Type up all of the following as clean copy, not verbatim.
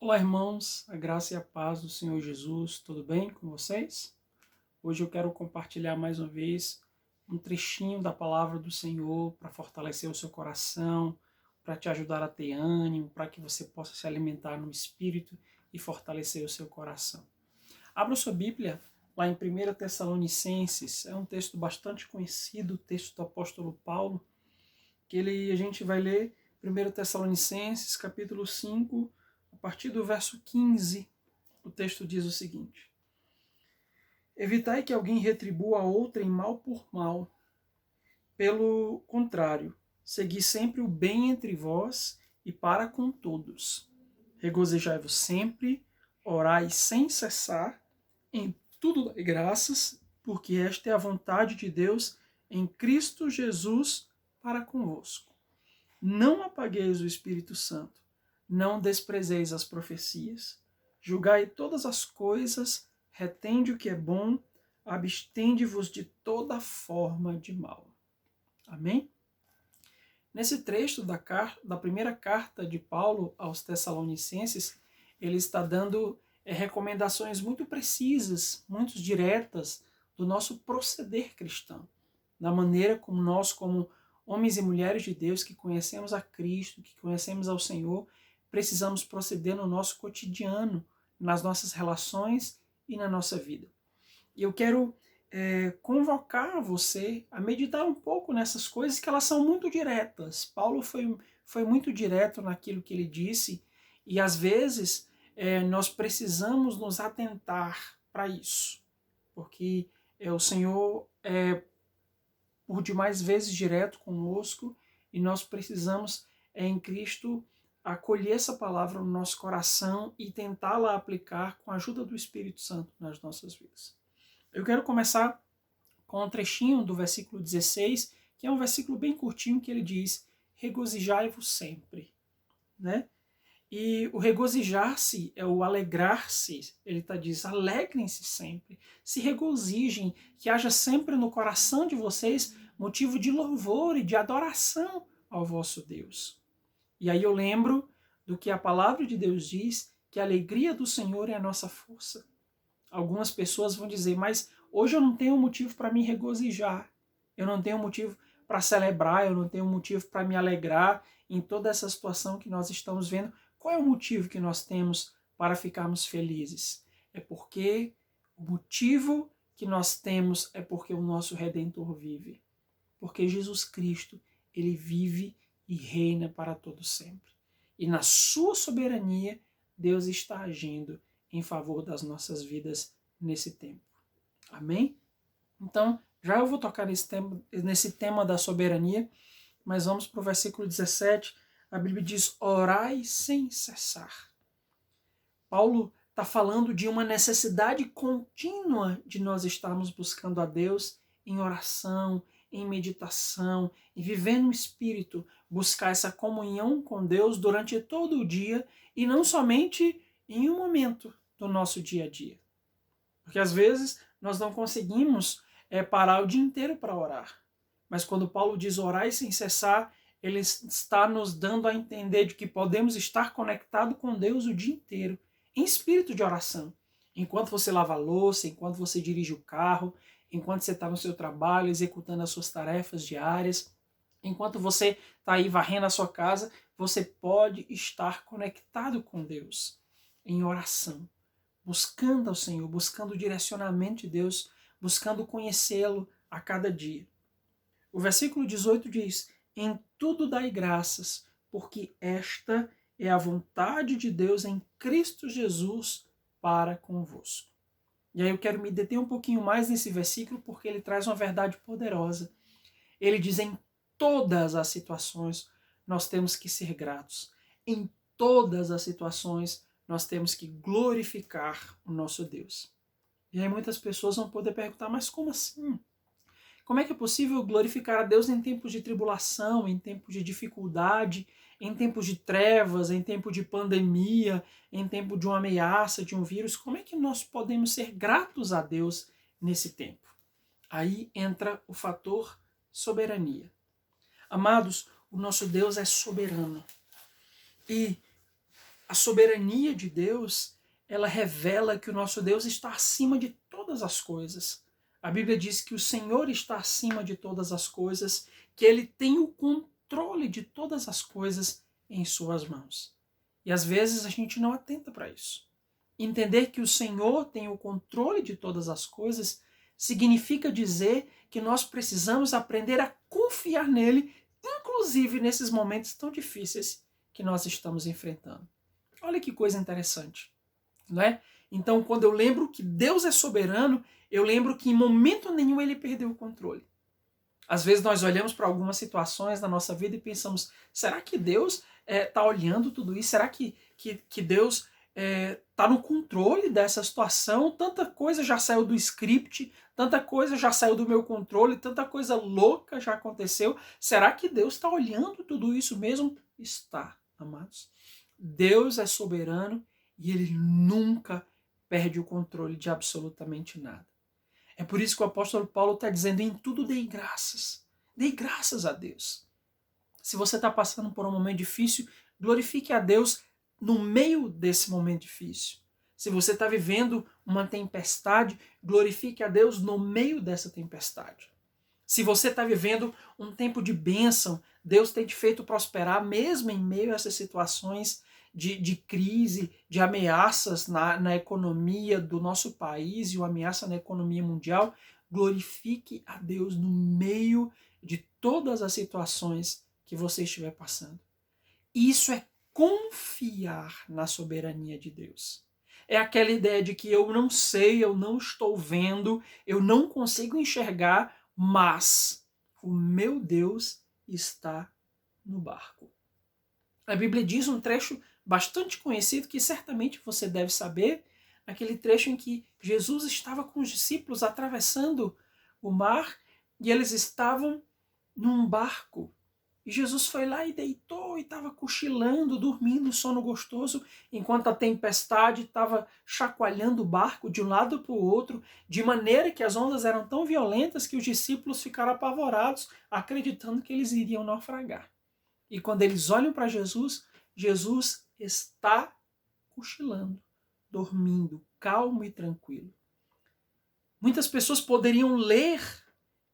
Olá, irmãos, a graça e a paz do Senhor Jesus, tudo bem com vocês? Hoje eu quero compartilhar mais uma vez um trechinho da palavra do Senhor para fortalecer o seu coração, para te ajudar a ter ânimo, para que você possa se alimentar no espírito e fortalecer o seu coração. Abra sua Bíblia lá em 1 Tessalonicenses, é um texto bastante conhecido, o texto do apóstolo Paulo, que a gente vai ler 1 Tessalonicenses, capítulo 5, a partir do verso 15, o texto diz o seguinte: Evitai que alguém retribua a outrem mal por mal. Pelo contrário, segui sempre o bem entre vós e para com todos. Regozijai-vos sempre, orai sem cessar, em tudo dai graças, porque esta é a vontade de Deus em Cristo Jesus para convosco. Não apagueis o Espírito Santo, não desprezeis as profecias. Julgai todas as coisas, retende o que é bom, abstende-vos de toda forma de mal. Amém? Nesse trecho da primeira carta de Paulo aos Tessalonicenses, ele está dando recomendações muito precisas, muito diretas do nosso proceder cristão, da maneira como nós, como homens e mulheres de Deus que conhecemos a Cristo, que conhecemos ao Senhor, precisamos proceder no nosso cotidiano, nas nossas relações e na nossa vida. E eu quero convocar você a meditar um pouco nessas coisas que elas são muito diretas. Paulo foi muito direto naquilo que ele disse e às vezes nós precisamos nos atentar para isso, porque o Senhor é por demais vezes direto conosco e nós precisamos em Cristo acolher essa palavra no nosso coração e tentá-la aplicar com a ajuda do Espírito Santo nas nossas vidas. Eu quero começar com um trechinho do versículo 16, que é um versículo bem curtinho, que ele diz: regozijai-vos sempre, né? E o regozijar-se é o alegrar-se. Ele diz: alegrem-se sempre, se regozijem, que haja sempre no coração de vocês motivo de louvor e de adoração ao vosso Deus. E aí eu lembro do que a palavra de Deus diz, que a alegria do Senhor é a nossa força. Algumas pessoas vão dizer: mas hoje eu não tenho motivo para me regozijar, eu não tenho motivo para celebrar, eu não tenho motivo para me alegrar em toda essa situação que nós estamos vendo. Qual é o motivo que nós temos para ficarmos felizes? É porque o motivo que nós temos é porque o nosso Redentor vive. Porque Jesus Cristo, ele vive e reina para todo sempre. E na sua soberania, Deus está agindo em favor das nossas vidas nesse tempo. Amém? Então, já eu vou tocar nesse tema da soberania, mas vamos para o versículo 17. A Bíblia diz: orai sem cessar. Paulo está falando de uma necessidade contínua de nós estarmos buscando a Deus em oração, em meditação, e viver no Espírito, buscar essa comunhão com Deus durante todo o dia e não somente em um momento do nosso dia a dia. Porque às vezes nós não conseguimos parar o dia inteiro para orar. Mas quando Paulo diz orar e sem cessar, ele está nos dando a entender de que podemos estar conectados com Deus o dia inteiro, em espírito de oração. Enquanto você lava a louça, enquanto você dirige o carro, enquanto você está no seu trabalho, executando as suas tarefas diárias, enquanto você está aí varrendo a sua casa, você pode estar conectado com Deus em oração, buscando ao Senhor, buscando o direcionamento de Deus, buscando conhecê-lo a cada dia. O versículo 18 diz: em tudo dai graças, porque esta é a vontade de Deus em Cristo Jesus para convosco. E aí eu quero me deter um pouquinho mais nesse versículo, porque ele traz uma verdade poderosa. Ele diz: em todas as situações nós temos que ser gratos. Em todas as situações nós temos que glorificar o nosso Deus. E aí muitas pessoas vão poder perguntar: mas como assim? Como é que é possível glorificar a Deus em tempos de tribulação, em tempos de dificuldade, em tempos de trevas, em tempo de pandemia, em tempo de uma ameaça, de um vírus? Como é que nós podemos ser gratos a Deus nesse tempo? Aí entra o fator soberania. Amados, o nosso Deus é soberano. E A soberania de Deus, ela revela que o nosso Deus está acima de todas as coisas. A Bíblia diz que o Senhor está acima de todas as coisas, que Ele tem o controle de todas as coisas em suas mãos. E às vezes a gente não atenta para isso. Entender que o Senhor tem o controle de todas as coisas significa dizer que nós precisamos aprender a confiar nele, inclusive nesses momentos tão difíceis que nós estamos enfrentando. Olha que coisa interessante, não é? Então, quando eu lembro que Deus é soberano, eu lembro que em momento nenhum ele perdeu o controle. Às vezes nós olhamos para algumas situações na nossa vida e pensamos, será que Deus está olhando tudo isso? Será que Deus está no controle dessa situação? Tanta coisa já saiu do script, tanta coisa já saiu do meu controle, tanta coisa louca já aconteceu. Será que Deus está olhando tudo isso mesmo? Está, amados. Deus é soberano e ele nunca perde o controle de absolutamente nada. É por isso que o apóstolo Paulo está dizendo, em tudo dei graças. Dei graças a Deus. Se você está passando por um momento difícil, glorifique a Deus no meio desse momento difícil. Se você está vivendo uma tempestade, glorifique a Deus no meio dessa tempestade. Se você está vivendo um tempo de bênção, Deus tem te feito prosperar mesmo em meio a essas situações de crise, de ameaças na economia do nosso país e uma ameaça na economia mundial, glorifique a Deus no meio de todas as situações que você estiver passando. Isso é confiar na soberania de Deus. É aquela ideia de que eu não sei, eu não estou vendo, eu não consigo enxergar, mas o meu Deus está no barco. A Bíblia diz um trecho bastante conhecido que certamente você deve saber, aquele trecho em que Jesus estava com os discípulos atravessando o mar e eles estavam num barco. E Jesus foi lá e deitou e estava cochilando, dormindo, sono gostoso, enquanto a tempestade estava chacoalhando o barco de um lado para o outro, de maneira que as ondas eram tão violentas que os discípulos ficaram apavorados, acreditando que eles iriam naufragar. E quando eles olham para Jesus, Jesus está cochilando, dormindo, calmo e tranquilo. Muitas pessoas poderiam ler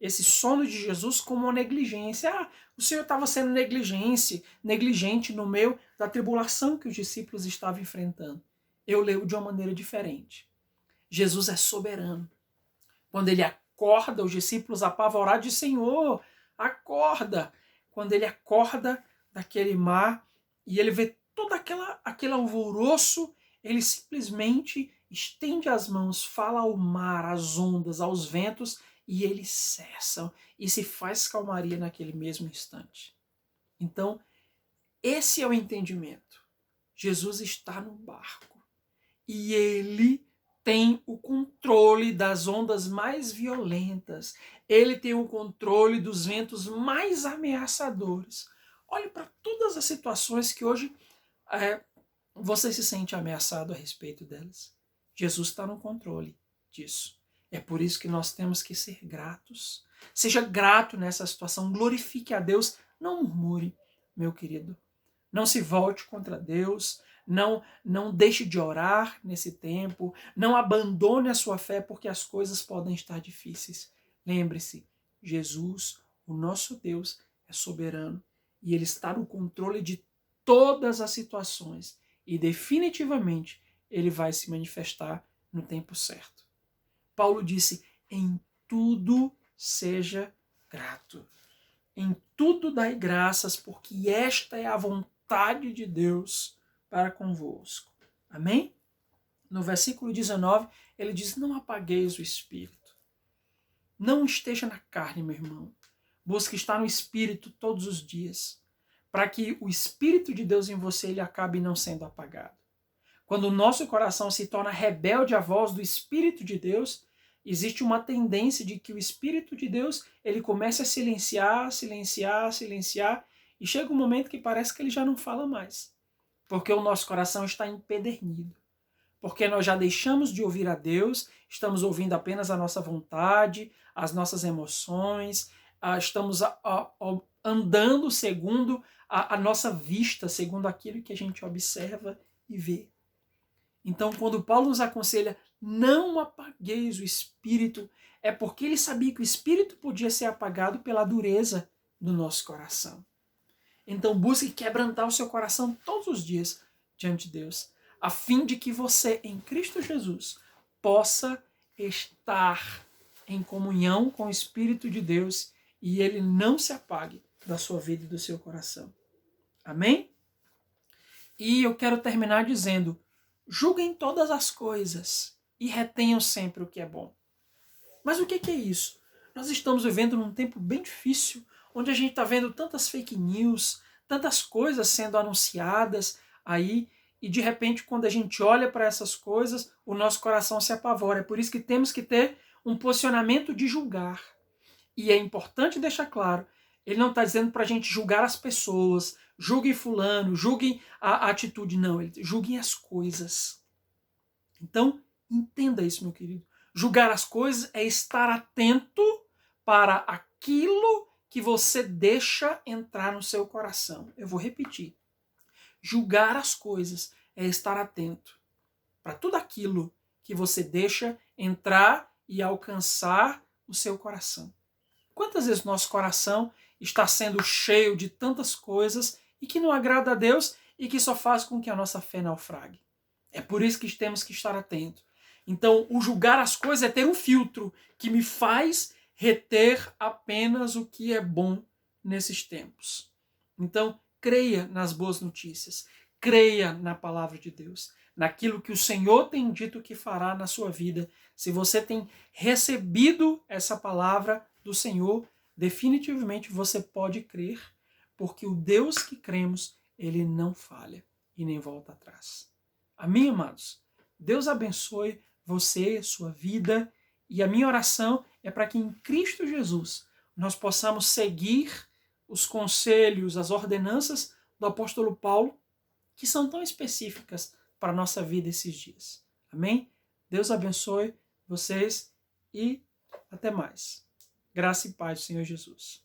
esse sono de Jesus como uma negligência. O Senhor estava sendo negligente no meio da tribulação que os discípulos estavam enfrentando. Eu leio de uma maneira diferente. Jesus é soberano. Quando ele acorda, os discípulos apavorados dizem, Senhor, acorda. Quando ele acorda daquele mar e ele vê todo aquele alvoroço, ele simplesmente estende as mãos, fala ao mar, às ondas, aos ventos, e eles cessam e se faz calmaria naquele mesmo instante. Então, esse é o entendimento. Jesus está no barco e ele tem o controle das ondas mais violentas. Ele tem o controle dos ventos mais ameaçadores. Olhe para todas as situações que hoje você se sente ameaçado a respeito delas. Jesus está no controle disso. É por isso que nós temos que ser gratos. Seja grato nessa situação, glorifique a Deus, não murmure, meu querido. Não se volte contra Deus, não deixe de orar nesse tempo, não abandone a sua fé porque as coisas podem estar difíceis. Lembre-se, Jesus, o nosso Deus, é soberano e Ele está no controle de todas as situações e definitivamente Ele vai se manifestar no tempo certo. Paulo disse, em tudo seja grato. Em tudo dai graças, porque esta é a vontade de Deus para convosco. Amém? No versículo 19, ele diz, não apagueis o espírito. Não esteja na carne, meu irmão. Busque estar no espírito todos os dias, para que o espírito de Deus em você ele acabe não sendo apagado. Quando o nosso coração se torna rebelde à voz do Espírito de Deus, existe uma tendência de que o Espírito de Deus ele comece a silenciar, e chega um momento que parece que ele já não fala mais, porque o nosso coração está empedernido, porque nós já deixamos de ouvir a Deus, estamos ouvindo apenas a nossa vontade, as nossas emoções, estamos andando segundo a nossa vista, segundo aquilo que a gente observa e vê. Então, quando Paulo nos aconselha, não apagueis o espírito, é porque ele sabia que o espírito podia ser apagado pela dureza do nosso coração. Então, busque quebrantar o seu coração todos os dias diante de Deus, a fim de que você, em Cristo Jesus, possa estar em comunhão com o Espírito de Deus e ele não se apague da sua vida e do seu coração. Amém? E eu quero terminar dizendo, julguem todas as coisas e retenham sempre o que é bom. Mas o que é isso? Nós estamos vivendo num tempo bem difícil, onde a gente está vendo tantas fake news, tantas coisas sendo anunciadas aí, e de repente quando a gente olha para essas coisas, o nosso coração se apavora. É por isso que temos que ter um posicionamento de julgar. E é importante deixar claro, ele não está dizendo para a gente julgar as pessoas, julguem fulano, julguem a atitude, não, ele julguem as coisas. Então, entenda isso, meu querido. Julgar as coisas é estar atento para aquilo que você deixa entrar no seu coração. Eu vou repetir. Julgar as coisas é estar atento para tudo aquilo que você deixa entrar e alcançar o seu coração. Quantas vezes nosso coração está sendo cheio de tantas coisas e que não agrada a Deus e que só faz com que a nossa fé naufrague? É por isso que temos que estar atentos. Então, o julgar as coisas é ter um filtro que me faz reter apenas o que é bom nesses tempos. Então, creia nas boas notícias. Creia na palavra de Deus, naquilo que o Senhor tem dito que fará na sua vida. Se você tem recebido essa palavra do Senhor, definitivamente você pode crer, porque o Deus que cremos, ele não falha e nem volta atrás. Amém, amados? Deus abençoe você, sua vida, e a minha oração é para que em Cristo Jesus nós possamos seguir os conselhos, as ordenanças do apóstolo Paulo, que são tão específicas para a nossa vida esses dias. Amém? Deus abençoe vocês e até mais. Graça e paz do Senhor Jesus.